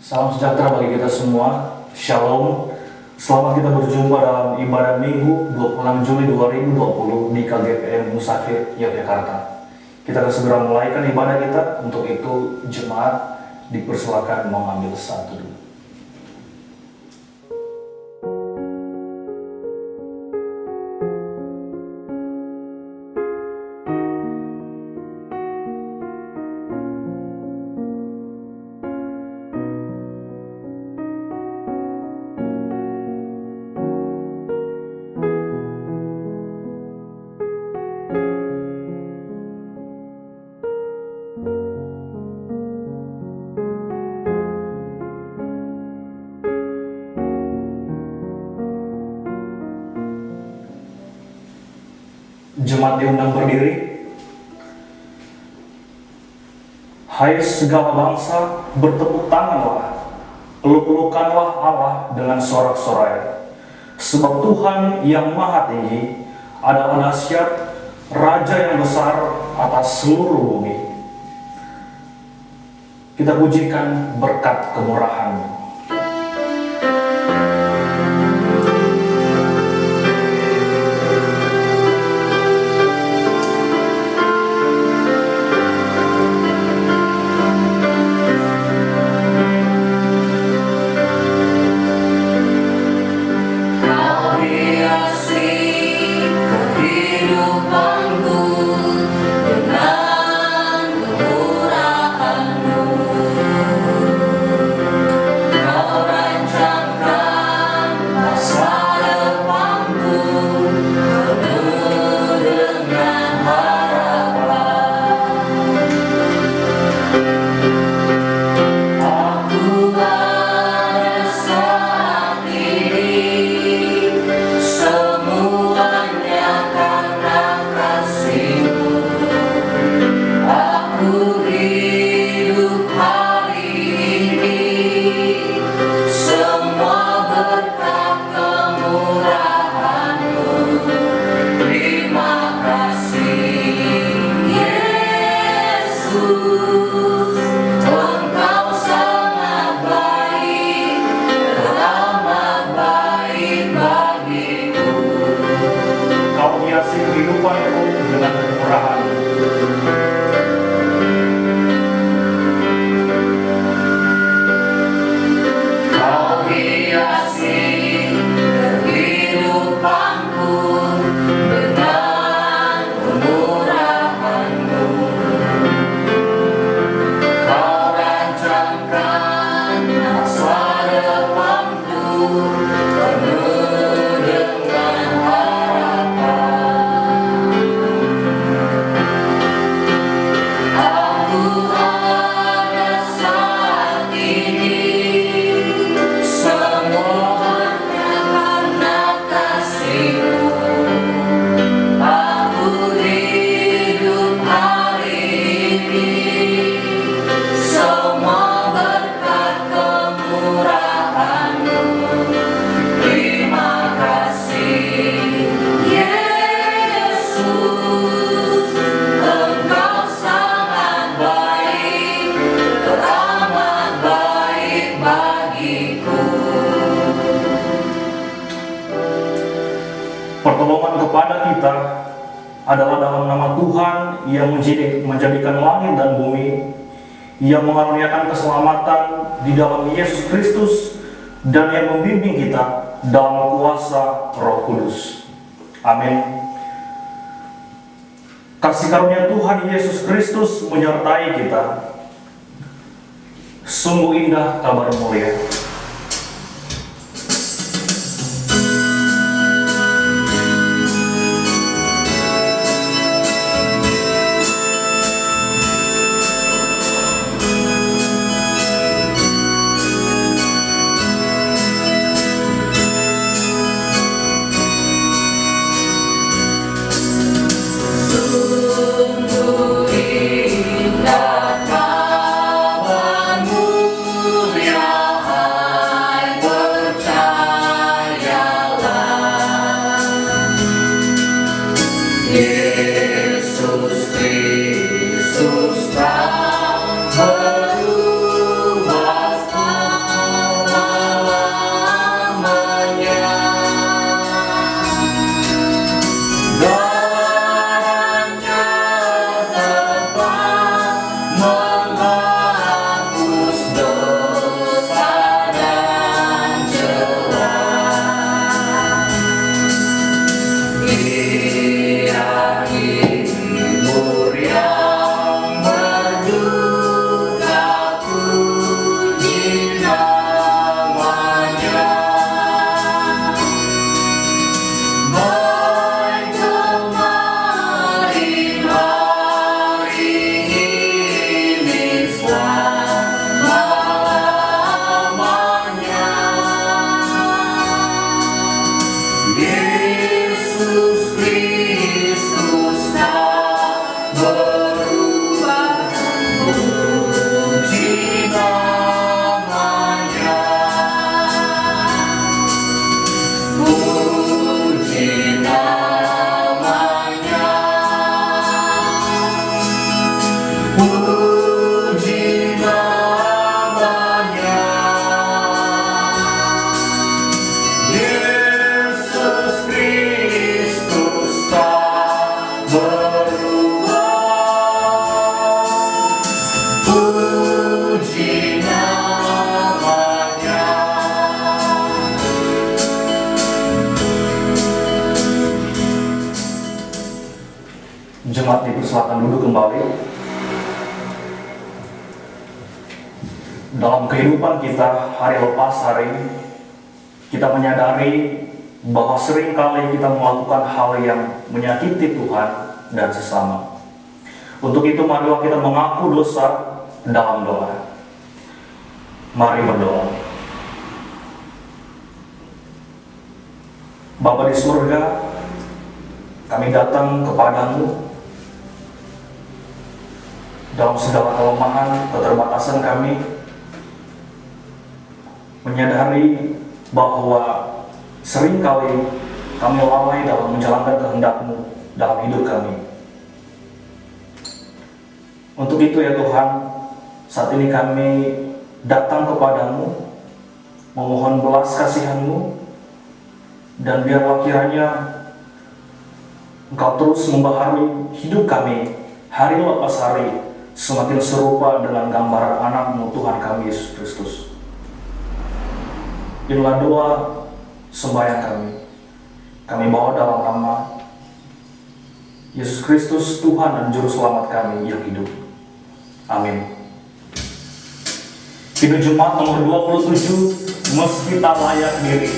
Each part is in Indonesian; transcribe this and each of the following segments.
Salam sejahtera bagi kita semua. Shalom. Selamat kita berjumpa dalam ibadah Minggu 26 Juli 2020 di KGPM Musafir Yogyakarta. Kita akan segera mulaikan ibadah kita. Untuk itu jemaat dipersilakan mengambil satu dulu. Jemaat diundang berdiri. Hai segala bangsa, bertepuk tanganlah, peluk-pelukanlah Allah dengan sorak-sorai. Sebab Tuhan yang Maha Tinggi adalah dahsyat, Raja yang besar atas seluruh bumi. Kita pujikan berkat kemurahan-Mu. Pertolongan kepada kita adalah dalam nama Tuhan yang menjadikan langit dan bumi, yang mengaruniakan keselamatan di dalam Yesus Kristus, dan yang membimbing kita dalam kuasa Roh Kudus. Amin. Kasih karunia Tuhan Yesus Kristus menyertai kita. Sungguh indah kabar mulia. Indah kabar mulia. jemaat dipersilakan duduk kembali. Dalam kehidupan kita hari lepas hari, kita menyadari bahwa seringkali kita melakukan hal yang menyakiti Tuhan dan sesama. Untuk itu marilah kita mengaku dosa dalam doa. Mari berdoa. Bapa di surga, kami datang kepadamu dalam segala kelemahan, keterbatasan kami, menyadari bahwa seringkali kami lalai dalam menjalankan kehendak-Mu dalam hidup kami. Untuk itu ya Tuhan, saat ini kami datang kepadamu, memohon belas kasihan-Mu, dan biarlah kiranya Engkau terus membaharui hidup kami hari lepas hari, semakin serupa dengan gambaran anak-Mu Tuhan kami Yesus Kristus. Inilah doa sembahyang kami. Kami bawa dalam nama Yesus Kristus, Tuhan dan Juru Selamat kami yang hidup. Amin. Hidup Jemaat nomor 27, meski tak layak diri.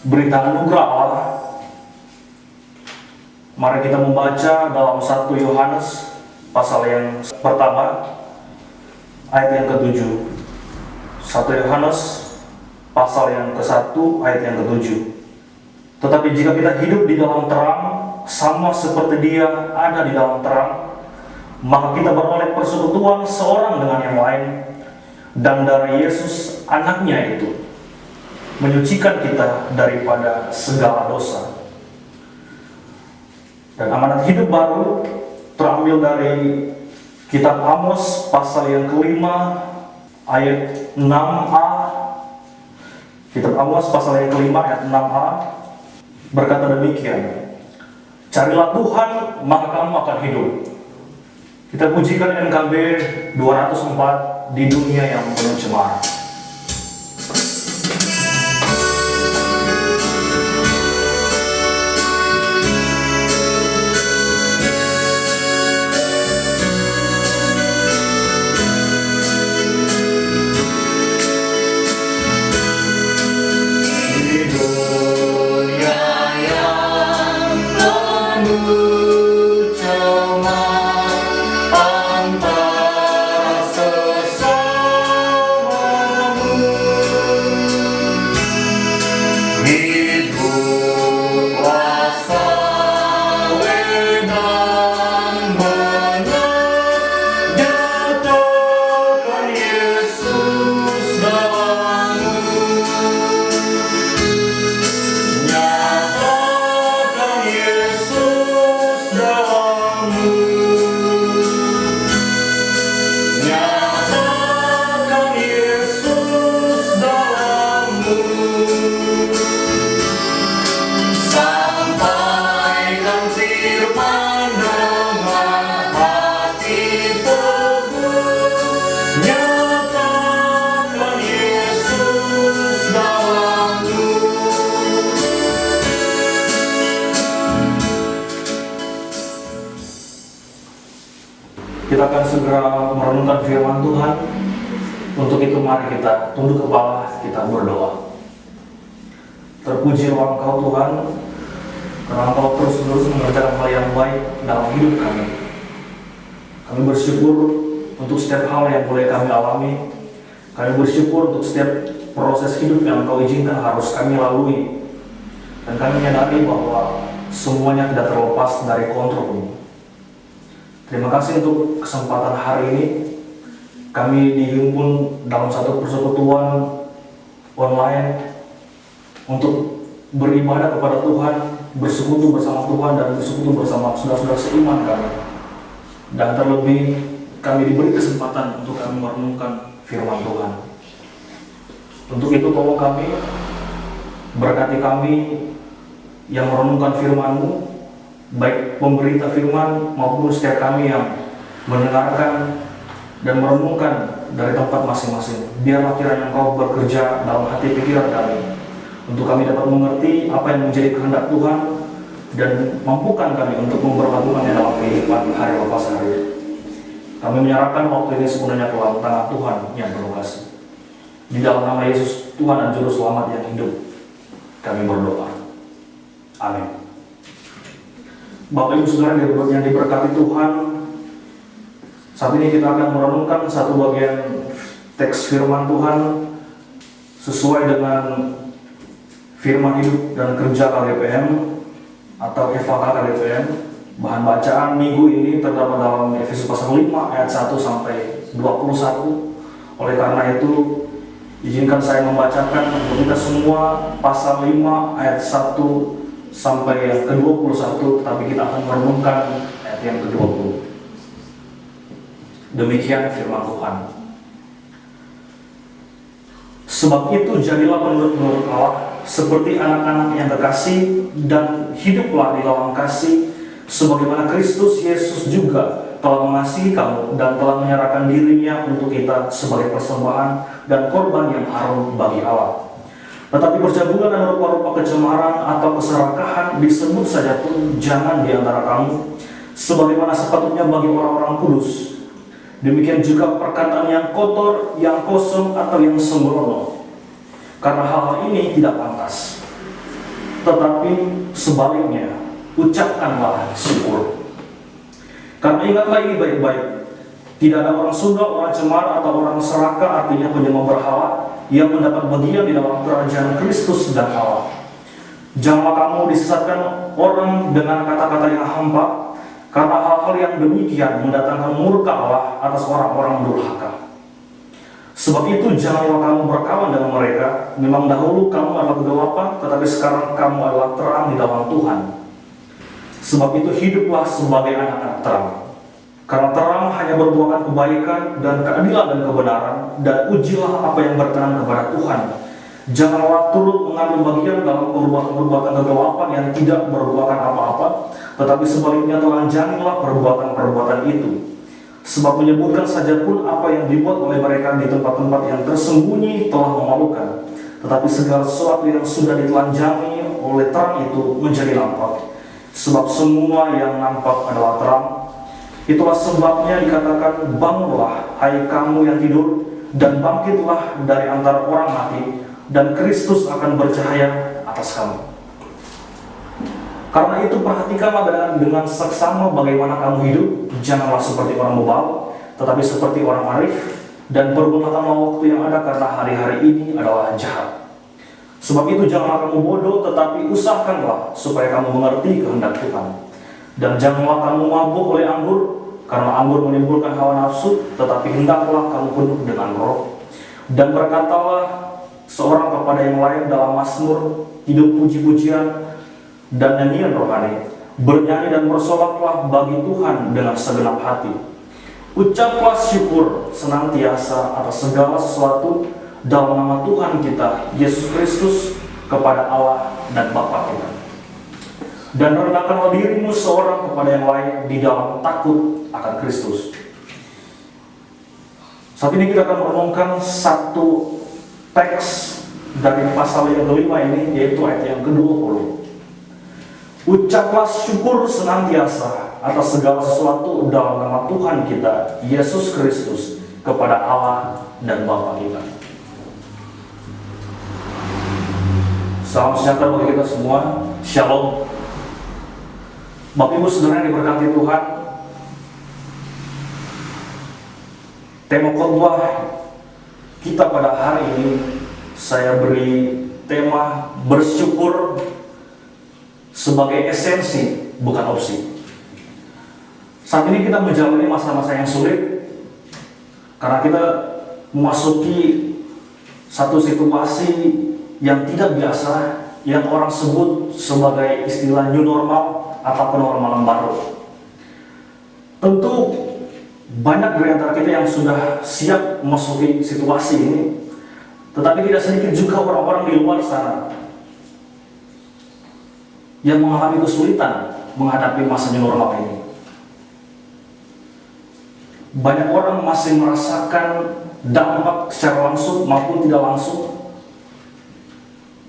Berita anugerah Allah. Mari kita membaca dalam 1 Yohanes pasal yang pertama ayat yang ke-7. 1 Yohanes pasal yang ke-1 ayat yang ke-7. Tetapi jika kita hidup di dalam terang, sama seperti Dia ada di dalam terang, maka kita beroleh persekutuan seorang dengan yang lain, dan dari Yesus anaknya itu menyucikan kita daripada segala dosa. Dan amanat hidup baru terambil dari kitab Amos pasal yang kelima ayat 6a. Kitab Amos pasal yang kelima ayat 6a berkata demikian: carilah Tuhan maka kamu akan hidup. Kita pujikan NKB 204, di dunia yang penuh cemara. Kita akan segera merenungkan firman Tuhan. Untuk itu mari kita tunduk kepala, kita berdoa. Terpujilah Engkau Tuhan, karena Engkau terus-menerus mengerjakan hal yang baik dalam hidup kami. Kami bersyukur untuk setiap hal yang boleh kami alami. Kami bersyukur untuk setiap proses hidup yang Engkau izinkan harus kami lalui. Dan kami menyadari bahwa semuanya tidak terlepas dari kontrol. Terima kasih untuk kesempatan hari ini. Kami dihimpun dalam satu persekutuan online untuk beribadah kepada Tuhan, bersekutu bersama Tuhan dan bersekutu bersama saudara-saudara seiman kami. Dan terlebih kami diberi kesempatan untuk kami merenungkan firman Tuhan. Untuk itu tolong kami, berkati kami yang merenungkan firman-Mu, baik pemberita firman maupun setiap kami yang mendengarkan dan merenungkan dari tempat masing-masing. Biarlah kiranya Engkau bekerja dalam hati pikiran kami, untuk kami dapat mengerti apa yang menjadi kehendak Tuhan dan mampukan kami untuk memperlakukannya dalam kehidupan hari lepas hari. Kami menyerahkan waktu ini sepenuhnya ke dalam tangan Tuhan yang penuh kasih. Di dalam nama Yesus, Tuhan dan Juru Selamat yang hidup, kami berdoa. Amin. Bapak Ibu Saudara yang diberkati Tuhan, saat ini kita akan merenungkan satu bagian teks firman Tuhan sesuai dengan firman hidup dan kerja KDPM atau FAK KDPM. Bahan bacaan minggu ini terdapat dalam Efesus pasal 5 ayat 1 sampai 21. Oleh karena itu, izinkan saya membacakan untuk kita semua pasal 5 ayat 1 sampai yang ke-21, tapi kita akan merenungkan ayat yang ke-20. Demikian firman Tuhan. Sebab itu jadilah penurut Allah seperti anak-anak yang kekasih, dan hiduplah di dalam kasih, sebagaimana Kristus Yesus juga telah mengasihi kamu dan telah menyerahkan dirinya untuk kita sebagai persembahan dan korban yang harum bagi Allah. Tetapi percabulan dan rupa-rupa kecemaran atau keserakahan disebut saja pun jangan di antara kamu, sebagaimana sepatutnya bagi orang-orang kudus. Demikian juga perkataan yang kotor, yang kosong, atau yang sembrono. Karena hal-hal ini tidak pantas. Tetapi sebaliknya, ucapkanlah syukur. Karena ingatlah ini baik-baik, tidak ada orang sundal, orang cemara, atau orang serakah, artinya penyembah berhala, yang mendapat bagian di dalam kerajaan Kristus dan Allah. Janganlah kamu disesatkan orang dengan kata-kata yang hampa, karena hal-hal yang demikian mendatangkan murka Allah atas orang-orang durhaka. Sebab itu janganlah kamu berkawan dengan mereka. Memang dahulu kamu adalah kegelapan, tetapi sekarang kamu adalah terang di dalam Tuhan. Sebab itu hiduplah sebagai anak-anak terang. Karena terang hanya berbuahkan kebaikan dan keadilan dan kebenaran, dan ujilah apa yang berkenan kepada Tuhan. Janganlah turut mengambil bagian dalam perbuatan-perbuatan kegelapan yang tidak berbuahkan apa-apa, tetapi sebaliknya telanjangilah perbuatan-perbuatan itu. Sebab menyebutkan saja pun apa yang dibuat oleh mereka di tempat-tempat yang tersembunyi telah memalukan. Tetapi segala sesuatu yang sudah ditelanjangi oleh terang itu menjadi nampak. Sebab semua yang nampak adalah terang. Itulah sebabnya dikatakan, bangunlah hai kamu yang tidur, dan bangkitlah dari antara orang mati, dan Kristus akan bercahaya atas kamu. Karena itu perhatikanlah dengan seksama bagaimana kamu hidup. Janganlah seperti orang bebal, tetapi seperti orang arif, dan pergunakanlah waktu yang ada, karena hari-hari ini adalah jahat. Sebab itu janganlah kamu bodoh, tetapi usahakanlah supaya kamu mengerti kehendak Tuhan. Dan janganlah kamu mabuk oleh anggur, karena anggur menimbulkan hawa nafsu, tetapi hendaklah kamu penuh dengan Roh. Dan berkatalah seorang kepada yang lain dalam mazmur, hidup puji-pujian dan nyanyian rohani. Bernyanyi dan bersolatlah bagi Tuhan dengan segenap hati. Ucaplah syukur senantiasa atas segala sesuatu dalam nama Tuhan kita Yesus Kristus kepada Allah dan Bapa kita. Dan rendahkanlah dirimu seorang kepada yang lain di dalam takut akan Kristus. Saat ini kita akan merenungkan satu teks dari pasal yang kelima ini, yaitu ayat yang ke-20. Ucaplah syukur senantiasa atas segala sesuatu dalam nama Tuhan kita, Yesus Kristus, kepada Allah dan Bapa kita. Salam sejahtera bagi kita semua. Shalom. Bapak Ibu Saudara yang diberkati Tuhan, tema khotbah kita pada hari ini saya beri tema bersyukur sebagai esensi, bukan opsi. Saat ini kita menjalani masa-masa yang sulit karena kita memasuki satu situasi yang tidak biasa, yang orang sebut sebagai istilah new normal atau kenormalan baru. Tentu banyak dari antara kita yang sudah siap memasuki situasi ini, tetapi tidak sedikit juga orang-orang di luar sana yang mengalami kesulitan menghadapi masa new normal ini. Banyak orang masih merasakan dampak secara langsung maupun tidak langsung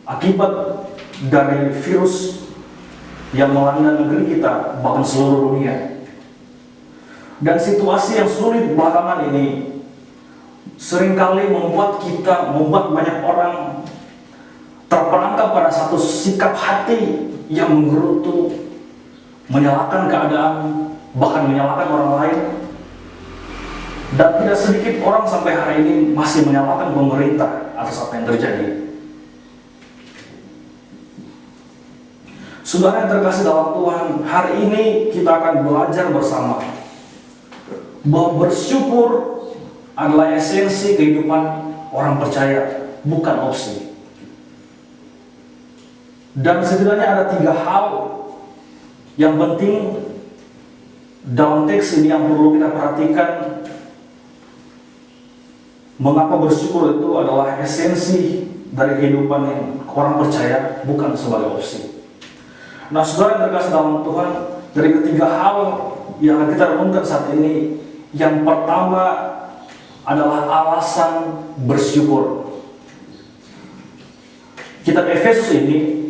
akibat dari virus yang melanda negeri kita, bahkan seluruh dunia. Dan situasi yang sulit belakangan ini seringkali membuat banyak orang terperangkap pada satu sikap hati yang menggerutu, menyalahkan keadaan, bahkan menyalahkan orang lain. Dan tidak sedikit orang sampai hari ini masih menyalahkan pemerintah atas apa yang terjadi. Saudara yang terkasih dalam Tuhan, hari ini kita akan belajar bersama bahwa bersyukur adalah esensi kehidupan orang percaya, bukan opsi. Dan setidaknya ada 3 hal yang penting dalam teks ini yang perlu kita perhatikan. Mengapa bersyukur itu adalah esensi dari kehidupan yang orang percaya, bukan sebagai opsi. Nah, saudara yang terkasih dalam Tuhan, dari ketiga hal yang akan kita renungkan saat ini, yang pertama adalah alasan bersyukur. Kitab Efesus ini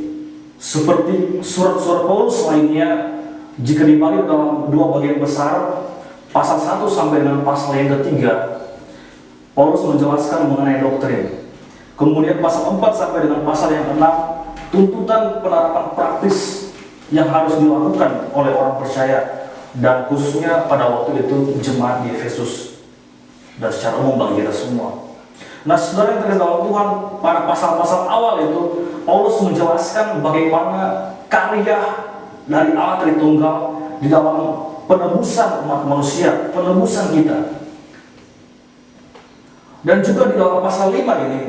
seperti surat-surat Paulus lainnya, jika dibagi dalam 2 bagian besar, pasal 1 sampai dengan pasal yang ketiga, Paulus menjelaskan mengenai doktrin. Kemudian pasal 4 sampai dengan pasal yang 6, tuntutan penerapan praktis yang harus dilakukan oleh orang percaya, dan khususnya pada waktu itu jemaat di Efesus, dan secara umum bagi kita semua. Nah, saudara yang terkasih dalam Tuhan, pada pasal-pasal awal itu Paulus menjelaskan bagaimana karya dari Allah Tritunggal di dalam penebusan umat manusia, penebusan kita. Dan juga di dalam pasal 5 ini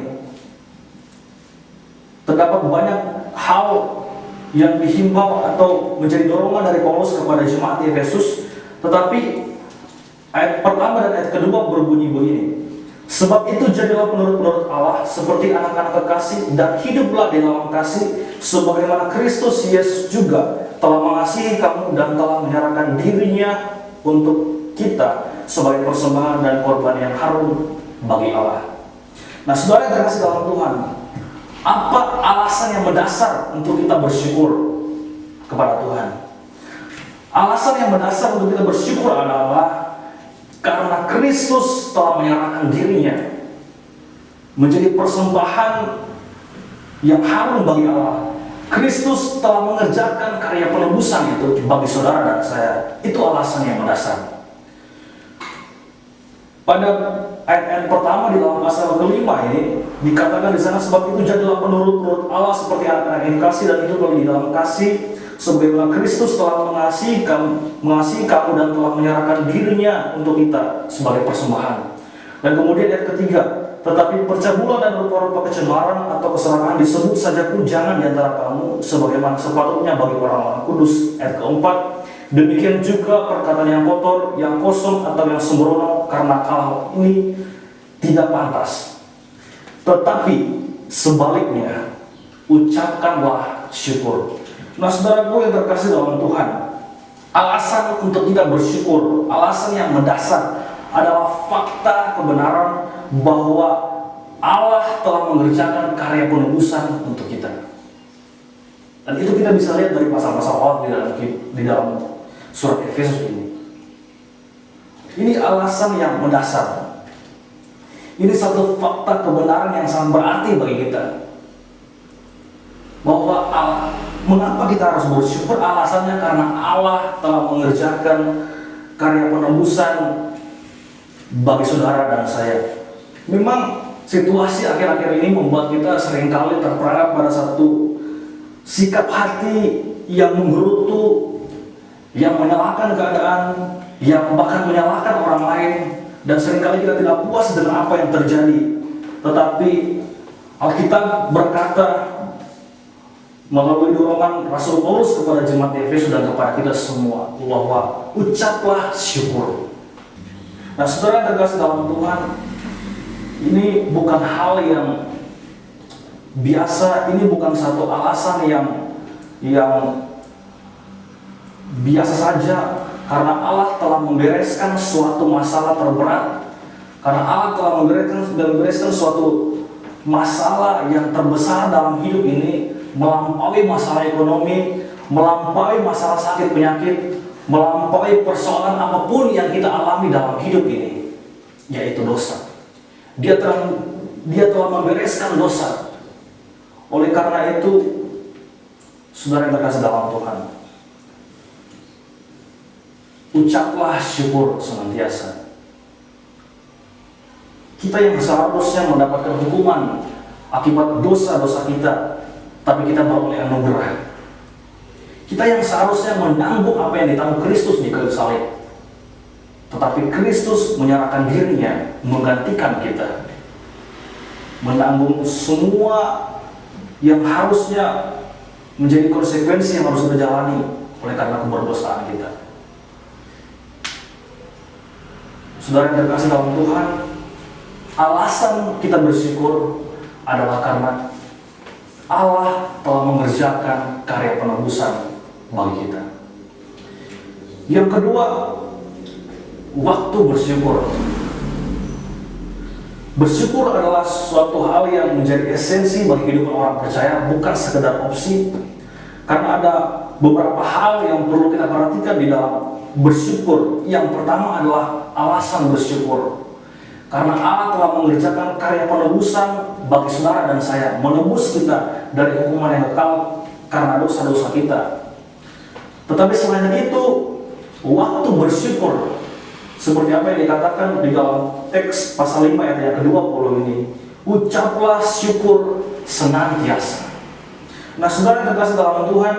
terdapat banyak hal yang dihimbau atau menjadi dorongan dari Paulus kepada jemaat di Efesus. Tetapi ayat pertama dan ayat kedua berbunyi begini: sebab itu jadilah penurut-penurut Allah seperti anak-anak kekasih, dan hiduplah di dalam kasih sebagaimana Kristus Yesus juga telah mengasihi kamu dan telah menyerahkan dirinya untuk kita sebagai persembahan dan korban yang harum bagi Allah. Nah, saudara yang terkasih dalam Tuhan, apa alasan yang mendasar untuk kita bersyukur kepada Tuhan? Alasan yang mendasar untuk kita bersyukur adalah karena Kristus telah menyerahkan dirinya menjadi persembahan yang harum bagi Allah. Kristus telah mengerjakan karya penebusan itu bagi saudara dan saya. Itu alasan yang mendasar. Pada ayat pertama di dalam pasal kelima ini dikatakan di sana, sebab itu jadilah penurut-penurut Allah seperti anak-anak yang kasih, dan hiduplah di dalam kasih sebagaimana Kristus telah mengasihi kamu dan telah menyerahkan dirinya untuk kita sebagai persembahan. Dan kemudian ayat ketiga, tetapi percabulan dan rupa-rupa kecemaran atau keserakahan disebut saja jangan di antara kamu sebagaimana sepatutnya bagi orang-orang kudus. Ayat keempat, demikian juga perkataan yang kotor, yang kosong atau yang sembrono, karena hal ini tidak pantas. Tetapi sebaliknya, ucapkanlah syukur. Nah, saudaraku yang terkasih dalam Tuhan, alasan untuk kita bersyukur, alasan yang mendasar adalah fakta kebenaran bahwa Allah telah mengerjakan karya penebusan untuk kita. Dan itu kita bisa lihat dari pasal-pasal awal di dalam surat Efesus ini. Ini alasan yang mendasar. Ini satu fakta kebenaran yang sangat berarti bagi kita. Bahwa mengapa kita harus bersyukur? Alasannya karena Allah telah mengerjakan karya penebusan bagi saudara dan saya. Memang situasi akhir-akhir ini membuat kita seringkali terperangkap pada satu sikap hati yang menggerutu, yang menyalahkan keadaan, yang bahkan menyalahkan orang lain, dan seringkali kita tidak puas dengan apa yang terjadi. Tetapi Alkitab berkata melalui dorongan Rasul Paulus kepada jemaat Efesus dan kepada kita semua, bahwa ucaplah syukur. Nah, saudara yang terkasih dalam Tuhan, ini bukan hal yang biasa, ini bukan satu alasan yang biasa saja, karena Allah telah membereskan suatu masalah terberat, karena Allah telah membereskan suatu masalah yang terbesar dalam hidup ini, melampaui masalah ekonomi, melampaui masalah sakit penyakit, melampaui persoalan apapun yang kita alami dalam hidup ini, yaitu dosa. Dia telah membereskan dosa. Oleh karena itu, saudara yang terkasih dalam Tuhan, ucaplah syukur senantiasa. Kita yang seharusnya mendapatkan hukuman akibat dosa-dosa kita, tapi kita beroleh anugerah. Kita yang seharusnya menanggung apa yang ditanggung Kristus di kayu salib, tetapi Kristus menyerahkan dirinya menggantikan kita, menanggung semua yang harusnya menjadi konsekuensi yang harus kita jalani oleh karena keberdosaan kita. Saudara yang terkasih dalam Tuhan, alasan kita bersyukur adalah karena Allah telah mengerjakan karya penebusan bagi kita. Yang kedua, waktu bersyukur. Bersyukur adalah suatu hal yang menjadi esensi bagi kehidupan orang percaya, bukan sekedar opsi. Karena ada beberapa hal yang perlu kita perhatikan di dalam bersyukur. Yang pertama adalah alasan bersyukur. Karena Allah telah mengerjakan karya penebusan bagi saudara dan saya, menebus kita dari hukuman yang kekal karena dosa-dosa kita. Tetapi selain itu, waktu bersyukur, seperti apa yang dikatakan di dalam teks pasal 5 ayat yang ke-20 ini, ucaplah syukur senantiasa. Nah, saudara yang terkasih dalam Tuhan,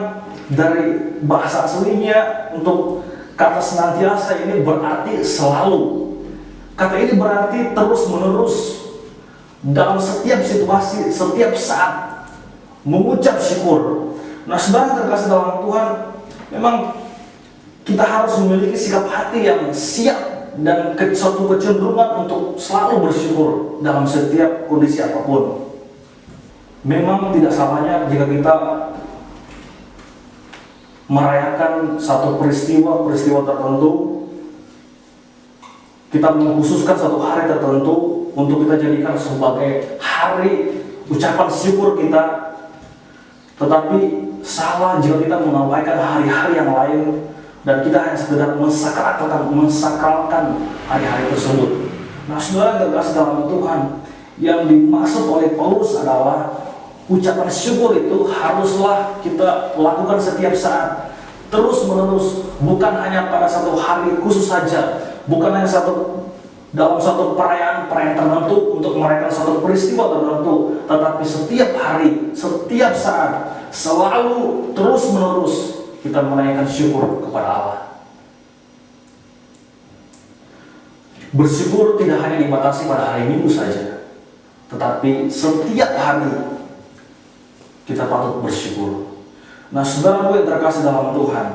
dari bahasa aslinya untuk kata senantiasa ini berarti selalu. Kata ini berarti terus-menerus, dalam setiap situasi, setiap saat mengucap syukur. Nah, saudara yang terkasih dalam Tuhan, memang kita harus memiliki sikap hati yang siap dan suatu kecenderungan untuk selalu bersyukur dalam setiap kondisi apapun. Memang tidak salahnya jika kita merayakan satu peristiwa tertentu, kita mengkhususkan satu hari tertentu untuk kita jadikan sebagai hari ucapan syukur kita. Tetapi salah jika kita mengabaikan hari-hari yang lain dan kita hanya sekedar mensakralkan hari-hari tersebut. Nah, saudara yang terkasih dalam Tuhan, yang dimaksud oleh Paulus adalah ucapan syukur itu haruslah kita lakukan setiap saat, terus-menerus, bukan hanya pada satu hari khusus saja, bukan hanya dalam satu perayaan tertentu untuk merayakan satu peristiwa tertentu, tetapi setiap hari, setiap saat, selalu terus-menerus kita menaikkan syukur kepada Allah. Bersyukur tidak hanya dibatasi pada hari Minggu saja, tetapi setiap hari kita patut bersyukur. Nah, saudaraku yang terkasih dalam Tuhan,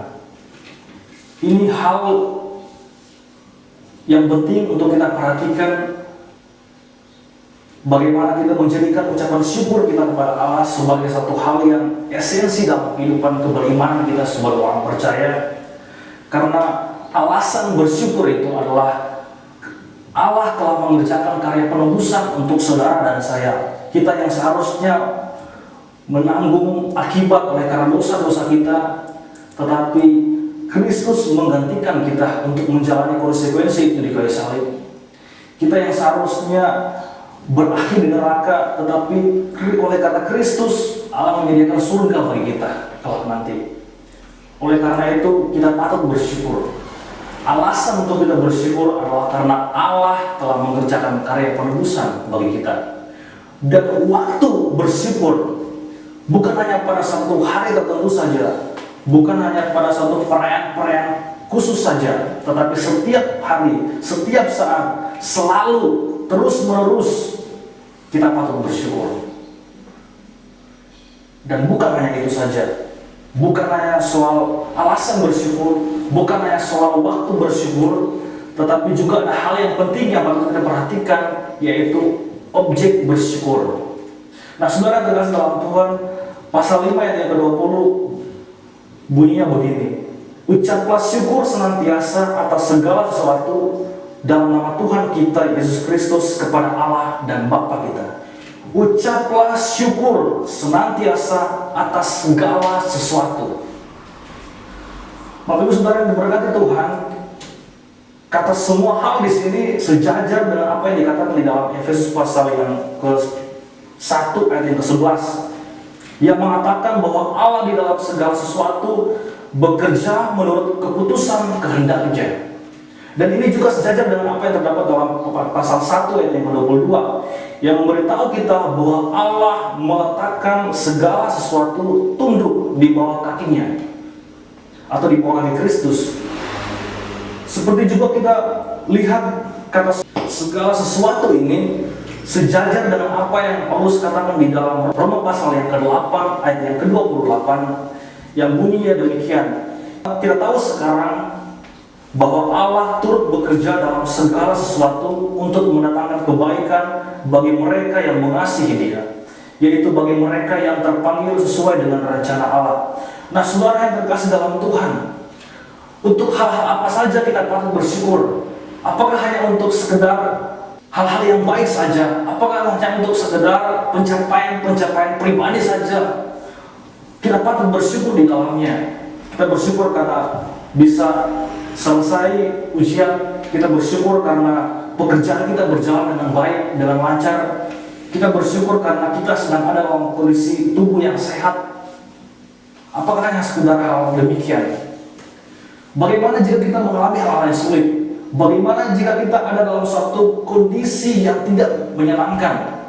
ini hal yang penting untuk kita perhatikan, bagaimana kita menjadikan ucapan syukur kita kepada Allah sebagai satu hal yang esensi dalam kehidupan keberimanan kita sebagai orang percaya. Karena alasan bersyukur itu adalah Allah telah mengerjakan karya penebusan untuk saudara dan saya. Kita yang seharusnya menanggung akibat oleh karena dosa-dosa kita, tetapi Kristus menggantikan kita untuk menjalani konsekuensi itu di kayu salib. Kita yang seharusnya berakhir di neraka, tetapi oleh karena Kristus Allah menyediakan surga bagi kita kelak nanti. Oleh karena itu kita patut bersyukur. Alasan untuk kita bersyukur adalah karena Allah telah mengerjakan karya penebusan bagi kita. Dan waktu bersyukur bukan hanya pada satu hari tertentu saja, bukan hanya pada satu perayaan-perayaan khusus saja, tetapi setiap hari, setiap saat, selalu, terus-menerus kita patut bersyukur. Dan bukan hanya itu saja, bukan hanya soal alasan bersyukur, bukan hanya soal waktu bersyukur, tetapi juga ada hal yang penting yang patut kita perhatikan, yaitu objek bersyukur. Nah, saudara terkasih dalam Tuhan, pasal 5 ayat yang ke-20 bunyinya begini: ucaplah syukur senantiasa atas segala sesuatu dalam nama Tuhan kita Yesus Kristus kepada Allah dan Bapa kita. Ucaplah syukur senantiasa atas segala sesuatu. Bapak Ibu Saudara yang diberkati Tuhan, kata semua hal di sini sejajar dengan apa yang dikatakan di dalam Efesus pasal yang ke-1 ayat yang ke-11, yang mengatakan bahwa Allah di dalam segala sesuatu bekerja menurut keputusan kehendaknya. Dan ini juga sejajar dengan apa yang terdapat dalam pasal 1 ayat yang ke-22, yang memberitahu kita bahwa Allah meletakkan segala sesuatu tunduk di bawah kakinya, atau di bawah kaki Kristus. Seperti juga kita lihat kata segala sesuatu ini sejajar dengan apa yang Paulus katakan di dalam Roma pasal yang ke-8 ayat yang ke-28, yang bunyinya demikian: kita tahu sekarang bahwa Allah turut bekerja dalam segala sesuatu untuk mendatangkan kebaikan bagi mereka yang mengasihi Dia, yaitu bagi mereka yang terpanggil sesuai dengan rencana Allah. Nah, saudara yang terkasih dalam Tuhan, untuk hal-hal apa saja kita patut bersyukur? Apakah hanya untuk sekedar hal-hal yang baik saja? Apakah hanya untuk sekedar pencapaian pribadi saja? Kita patut bersyukur di dalamnya. Kita bersyukur karena bisa selesai ujian, kita bersyukur karena pekerjaan kita berjalan dengan baik, dengan lancar. Kita bersyukur karena kita sedang ada dalam kondisi tubuh yang sehat. Apakah hanya sekedar hal demikian? Bagaimana jika kita mengalami hal-hal yang sulit? Bagaimana jika kita ada dalam suatu kondisi yang tidak menyenangkan?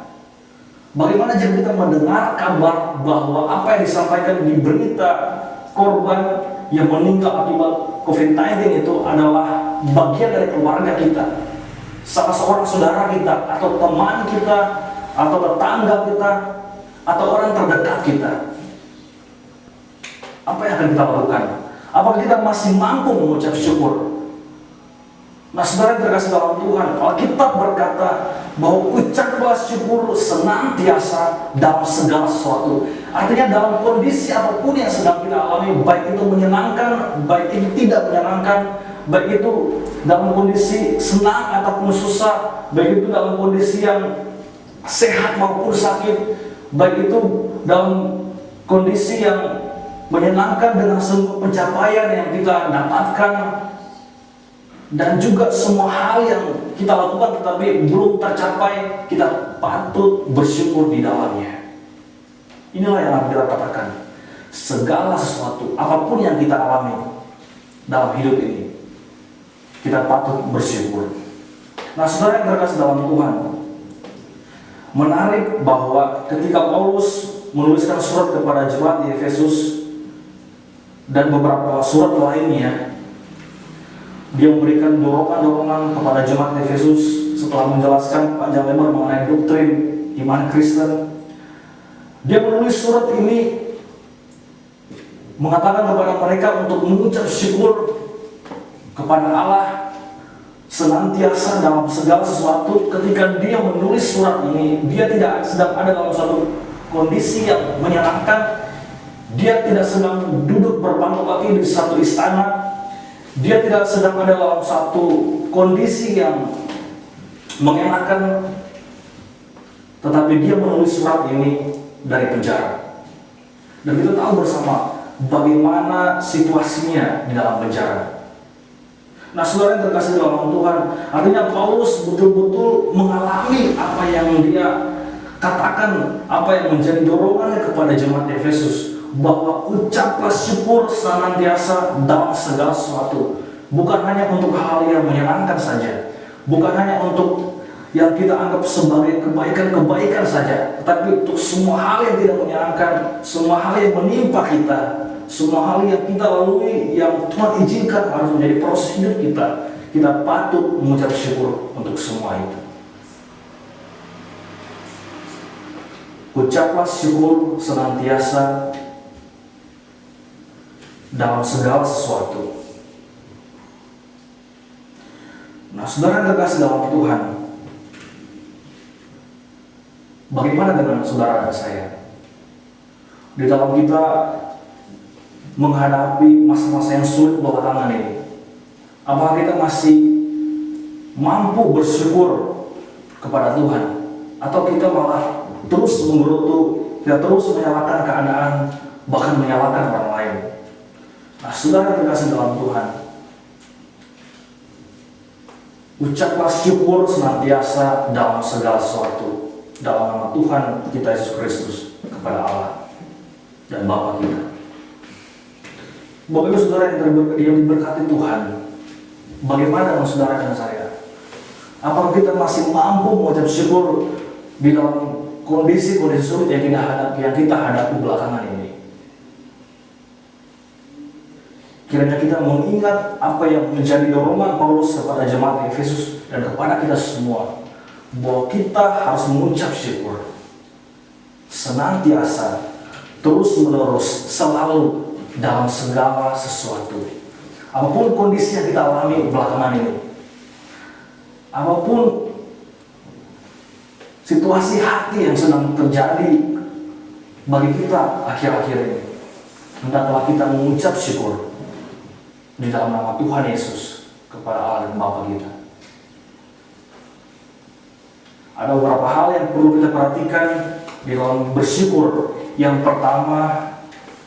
Bagaimana jika kita mendengar kabar bahwa apa yang disampaikan di berita korban yang meninggal akibat COVID-19 itu adalah bagian dari keluarga kita, salah seorang saudara kita, atau teman kita, atau tetangga kita, atau orang terdekat kita? Apa yang akan kita lakukan? Apakah kita masih mampu mengucap syukur? Nah, saudara yang terkasih dalam Tuhan, Alkitab berkata bahwa ucaplah syukur senantiasa dalam segala sesuatu. Artinya dalam kondisi apapun yang sedang kita alami, baik itu menyenangkan, baik itu tidak menyenangkan, baik itu dalam kondisi senang ataupun susah, baik itu dalam kondisi yang sehat maupun sakit, baik itu dalam kondisi yang menyenangkan dengan semua pencapaian yang kita dapatkan, dan juga semua hal yang kita lakukan tetapi belum tercapai, kita patut bersyukur di dalamnya. Inilah yang harus kita katakan. Segala sesuatu, apapun yang kita alami dalam hidup ini, kita patut bersyukur. Nah, saudara yang terkasih dalam Tuhan, menarik bahwa ketika Paulus menuliskan surat kepada jemaat di Efesus dan beberapa surat lainnya, dia memberikan dorongan-dorongan kepada jemaat Efesus setelah menjelaskan panjang lebar mengenai doktrin iman Kristen. Dia menulis surat ini mengatakan kepada mereka untuk mengucap syukur kepada Allah senantiasa dalam segala sesuatu. Ketika dia menulis surat ini, dia tidak sedang ada dalam suatu kondisi yang menyenangkan. Dia tidak sedang duduk berpangku kaki di satu istana. Dia tidak sedang ada dalam satu kondisi yang mengenakan, tetapi dia menulis surat ini dari penjara. Dan kita tahu bersama bagaimana situasinya di dalam penjara. Nah, saudara yang terkasih dalam Tuhan, artinya Paulus betul-betul mengalami apa yang dia katakan, apa yang menjadi dorongannya kepada jemaat Efesus, bahwa ucaplah syukur senantiasa dalam segala sesuatu. Bukan hanya untuk hal yang menyenangkan saja, bukan hanya untuk yang kita anggap sebagai kebaikan-kebaikan saja, tetapi untuk semua hal yang tidak menyenangkan, semua hal yang menimpa kita, semua hal yang kita lalui, yang Tuhan izinkan harus menjadi proses hidup kita patut mengucap syukur untuk semua itu. Ucaplah syukur senantiasa dalam segala sesuatu. Nah, saudara yang terkasih dalam Tuhan, bagaimana dengan saudara dan saya? Di dalam kita menghadapi masa-masa yang sulit belakangan ini, apakah kita masih mampu bersyukur kepada Tuhan? Atau kita malah terus menggerutu, kita terus menyalahkan keadaan, bahkan menyalahkan orang lain? Nah, saudara yang terkasih dalam Tuhan, ucaplah syukur senantiasa dalam segala sesuatu, dalam nama Tuhan kita Yesus Kristus, kepada Allah dan Bapa kita. Bapak Ibu saudara yang diberkati Tuhan, bagaimana dengan saudara dan saya? Apakah kita masih mampu mengucap syukur di dalam kondisi-kondisi sulit yang kita hadapi belakangan ini? Kiranya kita mengingat apa yang menjadi dorongan Paulus kepada jemaat Efesus dan kepada kita semua, bahwa kita harus mengucap syukur senantiasa, terus-menerus, selalu, dalam segala sesuatu. Apapun kondisi yang kita alami belakangan ini, apapun situasi hati yang sedang terjadi bagi kita akhir-akhir ini, hendaklah kita mengucap syukur di dalam nama Tuhan Yesus kepada Allah dan Bapa kita. Ada beberapa hal yang perlu kita perhatikan di dalam bersyukur. Yang pertama,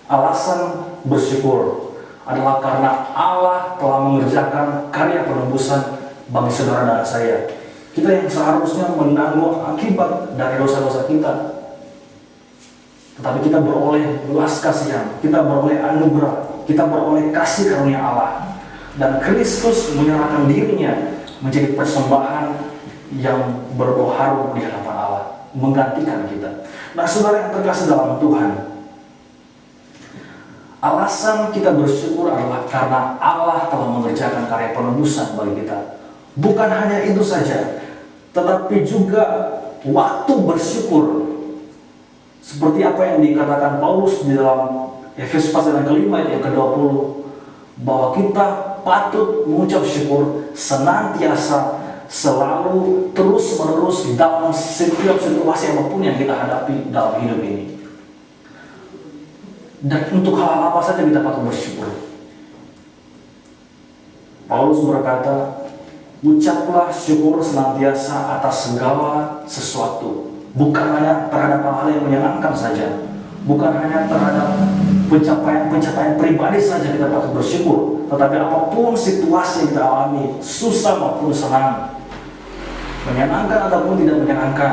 alasan bersyukur adalah karena Allah telah mengerjakan karya penebusan bagi saudara dan saya. Kita yang seharusnya menanggung akibat dari dosa-dosa kita, tetapi kita beroleh belas kasihan, kita beroleh anugerah, kita beroleh kasih karunia Allah, dan Kristus menyerahkan dirinya menjadi persembahan yang berbau harum di hadapan Allah, menggantikan kita. Nah, saudara yang terkasih dalam Tuhan, alasan kita bersyukur adalah karena Allah telah mengerjakan karya penebusan bagi kita. Bukan hanya itu saja, tetapi juga waktu bersyukur, seperti apa yang dikatakan Paulus di dalam Efesus pasal yang kelima yang ke-20, bahwa kita patut mengucap syukur senantiasa, selalu, terus-menerus dalam setiap situasi apapun yang kita hadapi dalam hidup ini. Dan untuk hal apa saja kita patut bersyukur. Paulus berkata, ucaplah syukur senantiasa atas segala sesuatu. Bukan hanya terhadap hal yang menyenangkan saja, bukan hanya terhadap pencapaian pribadi saja kita patut bersyukur, tetapi apapun situasi yang kita alami, susah maupun senang, menyenangkan ataupun tidak menyenangkan,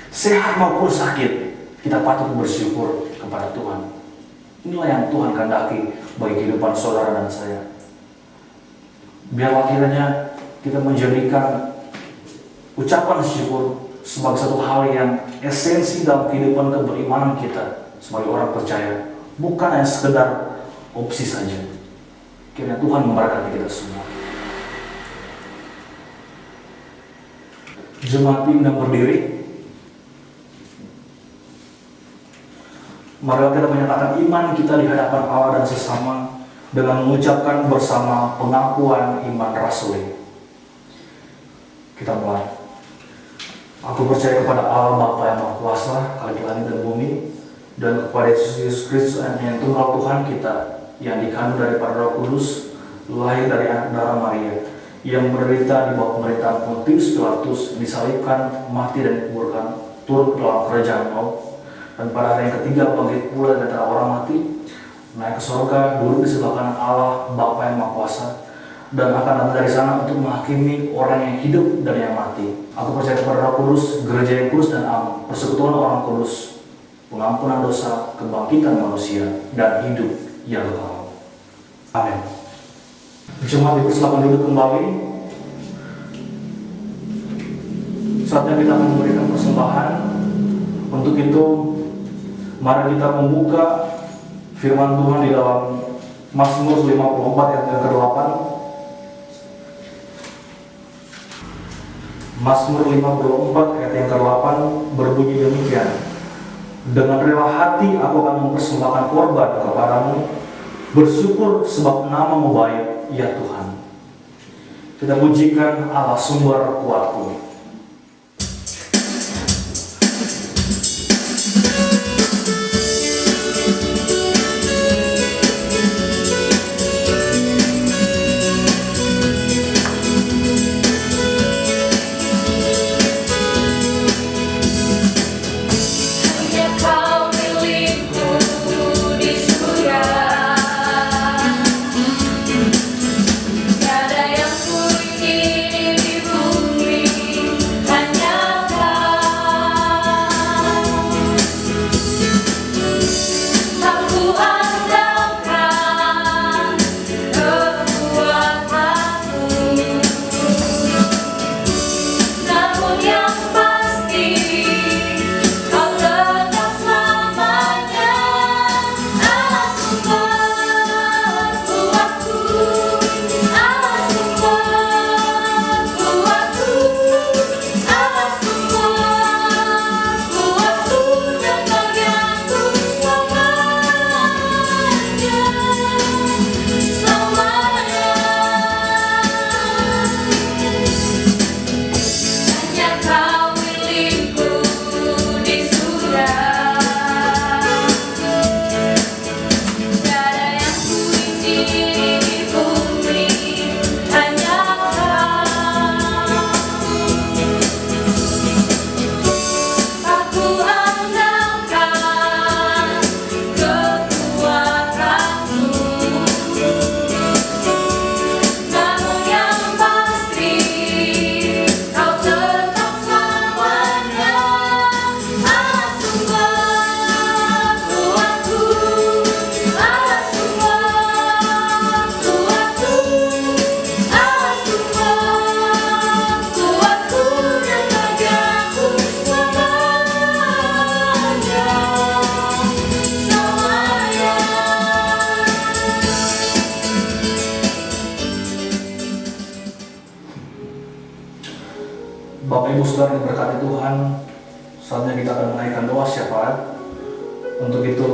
sehat maupun sakit, kita patut bersyukur kepada Tuhan. Inilah yang Tuhan kehendaki bagi kehidupan saudara dan saya. Biarlah kiranya kita menjadikan ucapan syukur sebagai satu hal yang esensi dalam kehidupan keberimanan kita sebagai orang percaya, bukan hanya sekedar opsi saja. Kiranya Tuhan memberkati kita semua. Jemaat yang berdiri, mari kita menyatakan iman kita di hadapan Allah dan sesama dengan mengucapkan bersama pengakuan iman rasuli. Kita mulai. Aku percaya kepada Allah Bapa yang Maha Kuasa, Kali langit dan bumi, dan kepada Yesus Kristus yang Tunggal Tuhan kita, yang dikandung daripada Roh Kudus, lahir dari anak darah Maria, yang menderita di bawah pemerintahan Pontius Pilatus, disalibkan, mati dan dikuburkan, turun ke dalam kerajaan maut, Dan pada hari yang ketiga bangkit pula dari antara orang mati, naik ke surga, duduk di sebelah kanan Allah Bapa yang Maha Kuasa, dan akan datang dari sana untuk menghakimi orang yang hidup dan yang mati. Aku percaya kepada Roh Kudus, gereja yang kudus dan am, persekutuan orang kudus, pengampunan dosa, kebangkitan manusia, dan hidup yang kekal. Amin. Jemaat dipersilakan duduk kembali. Saatnya kita memberikan persembahan. Untuk itu, mari kita membuka firman Tuhan di dalam Mazmur 54 ayat yang ke-8. Mazmur 54 ayat yang ke-8 berbunyi demikian. Dengan rela hati aku akan mempersembahkan korban kepadamu, bersyukur sebab nama-Mu baik, ya Tuhan. Kita pujikan Allah sumber kuatku. Bapak Ibu Saudara yang diberkati Tuhan, saatnya kita akan menaikkan doa syafaat. Untuk itu,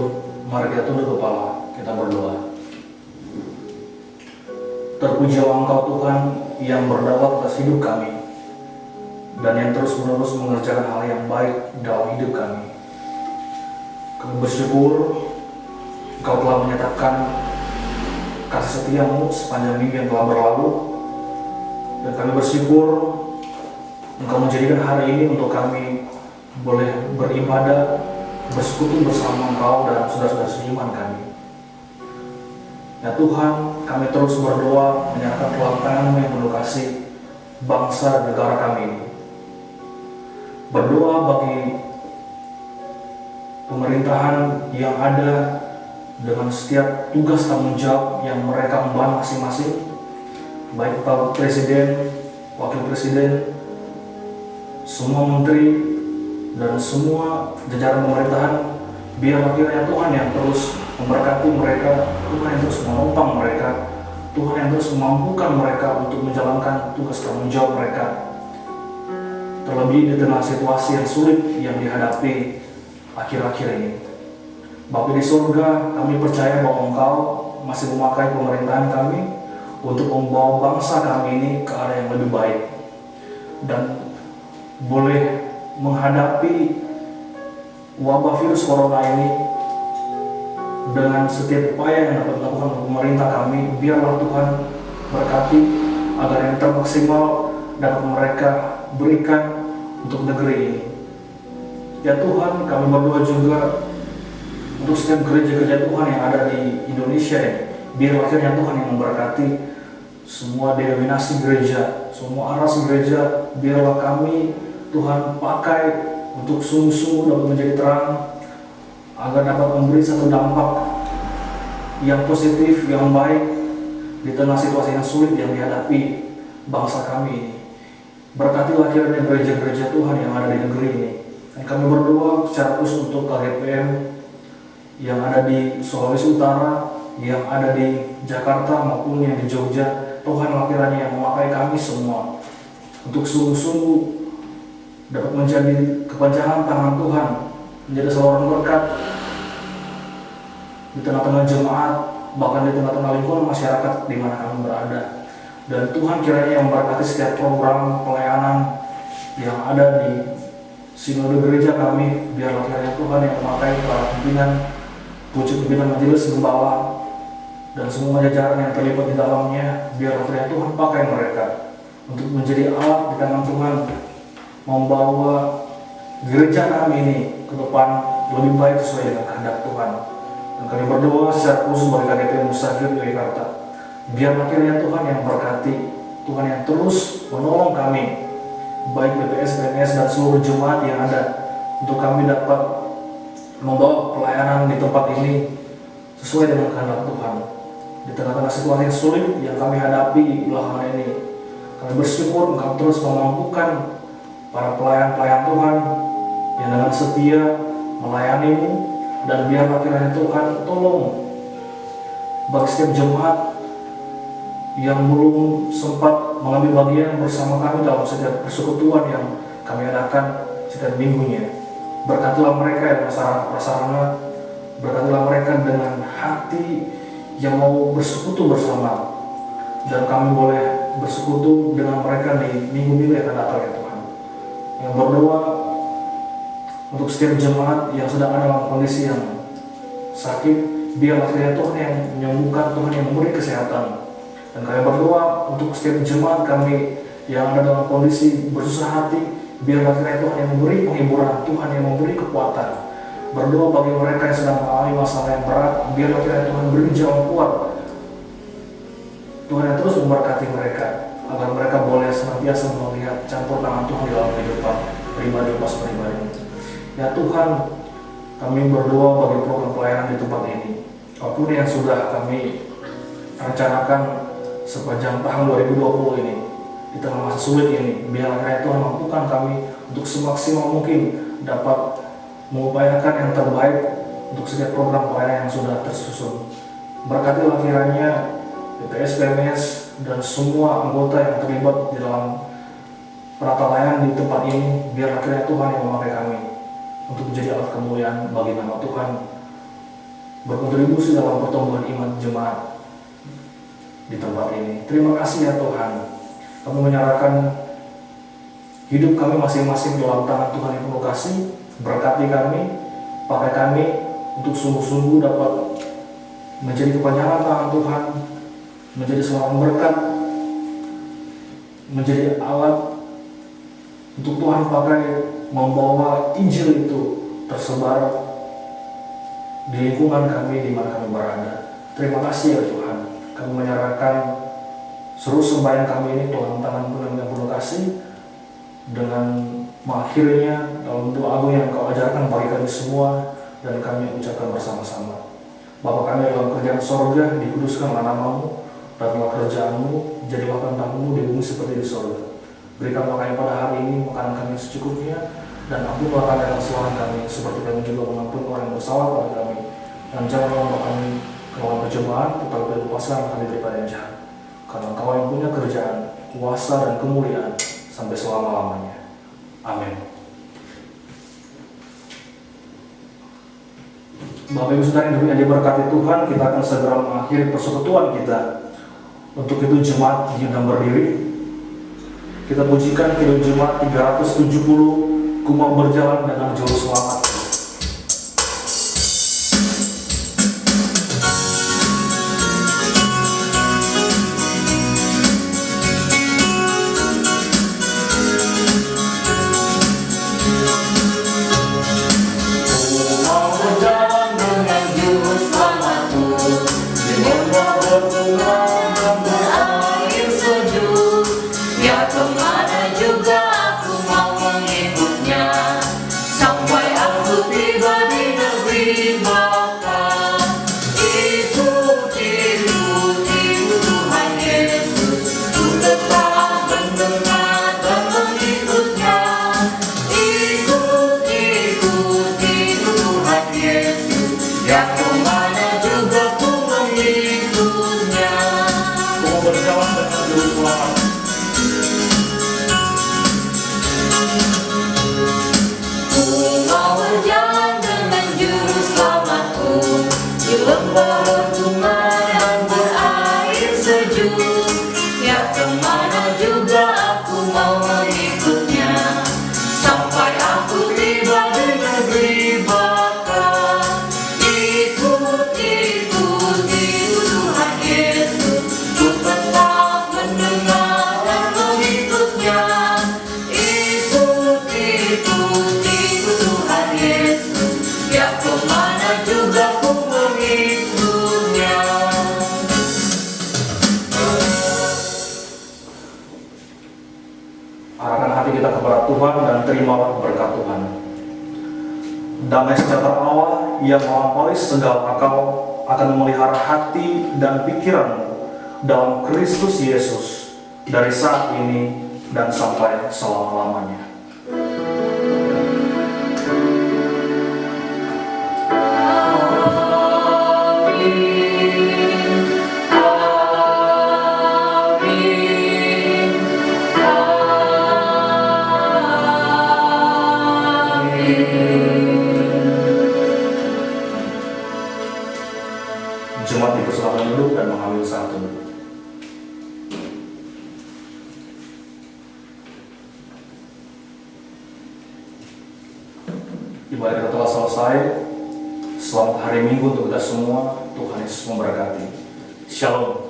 mari kita tunduk kepala, kita berdoa. Terpujilah Engkau Tuhan yang berdaulat atas hidup kami dan yang terus-menerus mengerjakan hal yang baik dalam hidup kami. Kami bersyukur Engkau telah menyatakan kasih setia-Mu sepanjang minggu yang telah berlalu, dan kami bersyukur Engkau menjadikan hari ini untuk kami boleh beribadah, bersekutu bersama Engkau dan saudara-saudara seiman kami. Ya Tuhan, kami terus berdoa menyerahkan dalam tangan-Mu yang penuh kasih bangsa dan negara kami ini. Berdoa bagi pemerintahan yang ada dengan setiap tugas tanggung jawab yang mereka emban masing-masing, baik Pak Presiden, Wakil Presiden, semua menteri, dan semua jajaran pemerintahan. Biarlah kiranya Tuhan yang terus memberkati mereka, Tuhan yang terus menopang mereka, Tuhan yang terus memampukan mereka untuk menjalankan tugas tanggung jawab mereka, terlebih di tengah situasi yang sulit yang dihadapi akhir-akhir ini. Bapa di surga, kami percaya bahwa Engkau masih memakai pemerintahan kami untuk membawa bangsa kami ini ke arah yang lebih baik, dan boleh menghadapi wabah virus corona ini dengan setiap upaya yang dapat dilakukan oleh pemerintah kami. Biarlah Tuhan berkati agar yang termaksimal dapat mereka berikan untuk negeri ini. Ya Tuhan, kami berdoa juga untuk setiap gereja-gereja Tuhan yang ada di Indonesia ini. Biarlah kiranya Tuhan yang memberkati semua denominasi gereja, semua aras gereja. Biarlah kami Tuhan pakai untuk sungguh-sungguh dapat menjadi terang, agar dapat memberi satu dampak yang positif, yang baik di tengah situasi yang sulit yang dihadapi bangsa kami ini. Berkatilah kiranya gereja-gereja Tuhan yang ada di negeri ini. Dan kami berdoa secara khusus untuk KGPM yang ada di Sulawesi Utara, yang ada di Jakarta maupun yang di Jogja. Tuhan kiranya yang memakai kami semua untuk sungguh-sungguh dapat menjadi kepanjangan tangan Tuhan, menjadi saluran berkat di tengah-tengah jemaat, bahkan di tengah-tengah lingkungan masyarakat di mana kami berada. Dan Tuhan kiranya yang memberkati setiap program pelayanan yang ada di sinode gereja kami. Biarlah kiranya Tuhan yang memakai para pimpinan, pucuk pimpinan majelis gembala, dan semua jajaran yang terlibat di dalamnya. Biarlah kiranya Tuhan pakai mereka untuk menjadi alat di tangan Tuhan, membawa gereja kami ini ke depan lebih baik sesuai dengan kehendak Tuhan. Dan kami berdoa secara khusus bagi KGP Musafir Jakarta. Biarlah kiranya Tuhan yang berkati, Tuhan yang terus menolong kami, baik BPS, PNS, dan seluruh jemaat yang ada, untuk kami dapat membawa pelayanan di tempat ini sesuai dengan kehendak Tuhan. Di tengah-tengah situasi yang sulit yang kami hadapi belakangan ini, kami bersyukur Engkau terus memampukan para pelayan-pelayan Tuhan yang dengan setia melayani-Mu. Dan biarlah kiranya Tuhan tolong bagi setiap jemaat yang belum sempat mengambil bagian bersama kami dalam setiap persekutuan yang kami adakan setiap minggunya. Berkatilah mereka dengan sarana-prasarana, berkatilah mereka dengan hati yang mau bersekutu bersama, dan kami boleh bersekutu dengan mereka di minggu-minggu yang akan datang ya Tuhan. Yang berdoa untuk setiap jemaat yang sedang ada dalam kondisi yang sakit, biarlah kiranya Tuhan yang menyembuhkan, Tuhan yang memberi kesehatan. Dan kami berdoa untuk setiap jemaat kami yang ada dalam kondisi bersusah hati, biarlah kiranya Tuhan yang memberi penghiburan, Tuhan yang memberi kekuatan. Berdoa bagi mereka yang sedang mengalami masalah yang berat, biarlah kiranya Tuhan beri jalan kuat. Tuhan yang terus memberkati mereka, agar mereka boleh senantiasa melihat campur tangan Tuhan di dalam kehidupan pribadi pas pribadi. Ya Tuhan, kami berdoa bagi program pelayanan di tempat ini, apapun yang sudah kami rencanakan sepanjang tahun 2020 ini, di tengah masa sulit ini, biarlah kiranya Tuhan mampukan kami untuk semaksimal mungkin dapat mengupayakan yang terbaik untuk setiap program pelayanan yang sudah tersusun. Berkatilah kiranya BPS, PMS, dan semua anggota yang terlibat di dalam penata layanan di tempat ini. Biarlah kiranya Tuhan yang memakai kami untuk menjadi alat kemuliaan bagi nama Tuhan, berkontribusi dalam pertumbuhan iman jemaat di tempat ini. Terima kasih ya Tuhan, kami menyerahkan hidup kami masing-masing dalam tangan Tuhan yang penuh kasih. Berkati kami, pakai kami untuk sungguh-sungguh dapat menjadi kepanjangan tangan Tuhan, menjadi seorang berkat, menjadi alat untuk Tuhan pakai membawa Injil itu tersebar di lingkungan kami di mana kami berada. Terima kasih ya Tuhan, kami menyerahkan seluruh sembahyang kami ini dalam tangan Tuhan yang penuh kasih, dengan mengakhirinya dalam doa agung yang Kau ajarkan bagi kami semua, dan kami ucapkan bersama-sama. Bapa kami dalam kerajaan sorga, dikuduskanlah nama-Mu, datanglah kerajaan-Mu, jadilah kehendak-Mu di bumi seperti di sorga. Berikanlah kami pada hari ini makanan kami secukupnya, dan ampunilah kami kesalahan kami, seperti kami juga mengampuni orang yang bersalah pada kami. Dan janganlah membawa kami ke dalam pencobaan, tetapi lepaskan kami daripada yang jahat. Karena Engkau yang punya kerajaan, kuasa, dan kemuliaan sampai selama-lamanya. Amin. Bapak Ibu Saudara yang diberkati Tuhan, kita akan segera mengakhiri persekutuan kita. Untuk itu jemaat diundang berdiri. Kita pujikan Kidung Jemaat 370, Ku Mau Berjalan dengan Juru Selamat. Arahkan hati kita kepada Tuhan dan terimalah berkat Tuhan. Damai sejahtera Allah yang melampaui segala akal akan memelihara hati dan pikiranmu dalam Kristus Yesus dari saat ini dan sampai selama-lamanya. Jemaat dipersilakan duduk dan mengambil saat teduh. Ibadah kita telah selesai. Selamat hari Minggu untuk kita semua. Tuhan Yesus memberkati. Shalom.